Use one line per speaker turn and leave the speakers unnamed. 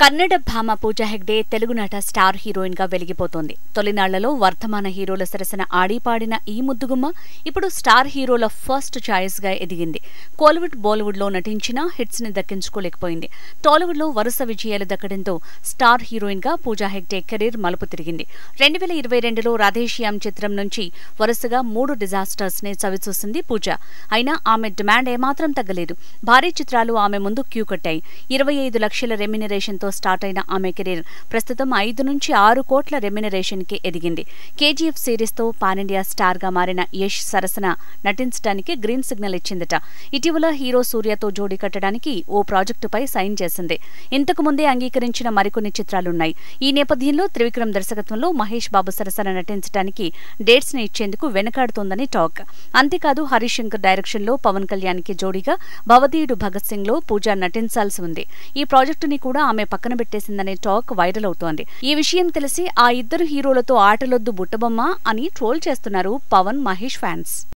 కన్నడ భామ పూజా హెగ్డే తెలుగు నట star heroine గా వెలిగిపోతోంది. తొలినాళ్లలో వర్ధమాన హీరోల సరసన ఆడిపాడిన ఈ ముద్దుగుమ్మ ఇప్పుడు స్టార్ హీరోల ఫస్ట్ చాయిస్ గా ఎదిగింది. కోలీవుడ్, బాలీవుడ్ లో నటించినా హిట్స్ ని దక్కించుకోలేకపోయింది. టాలీవుడ్ లో వరుస విజయాలు దక్కడంతో స్టార్ హీరోయిన్ గా పూజా హెగ్డే కెరీర్ మలుపు తిరిగింది. 2022లో రాధేశ్యామ్ చిత్రం నుంచి వరుసగా 3 డిజాస్టర్స్ ని చవిచూసింది పూజ. అయినా ఆమె డిమాండ్ ఏమాత్రం తగ్గలేదు. భారీ చిత్రాలు ఆమె ముందు క్యూ కట్టాయి. 25 లక్షల రెమ్యునరేషన్ స్టార్ట్ అయిన ఆమె కెరీర్ ప్రస్తుతం 5 నుంచి 6 కోట్ల రెమ్యునరేషన్ కి ఎదిగింది. కేజీఎఫ్ సిరీస్ తో పాన్ ఇండియా స్టార్ గా మారిన యష్ సరసన నటించడానికి గ్రీన్ సిగ్నల్ ఇచ్చిందట. ఇటీవల హీరో సూర్యతో జోడీ కట్టడానికి ఓ ప్రాజెక్టుపై సైన్ చేసింది. ఇంతకు ముందే అంగీకరించిన మరికొన్ని చిత్రాలున్నాయి. ఈ నేపథ్యంలో త్రివిక్రమ్ దర్శకత్వంలో మహేష్ బాబు సరసన నటించడానికి డేట్స్ ని ఇచ్చేందుకు వెనకాడుతోందని టాక్. అంతేకాదు హరీష్ శంకర్ డైరెక్షన్ లో పవన్ కళ్యాణ్ కి జోడీగా భవదీయుడు భగత్ సింగ్ లో పూజ నటించాల్సి ఉంది. ఈ ప్రాజెక్టుని కూడా ఆమె పక్కన పెట్టేసిందనే టాక్ వైరల్ అవుతోంది. ఈ విషయం తెలిసి ఆ ఇద్దరు హీరోలతో ఆటలొద్దు బుట్టబొమ్మ అని ట్రోల్ చేస్తున్నారు పవన్, మహేష్ ఫ్యాన్స్.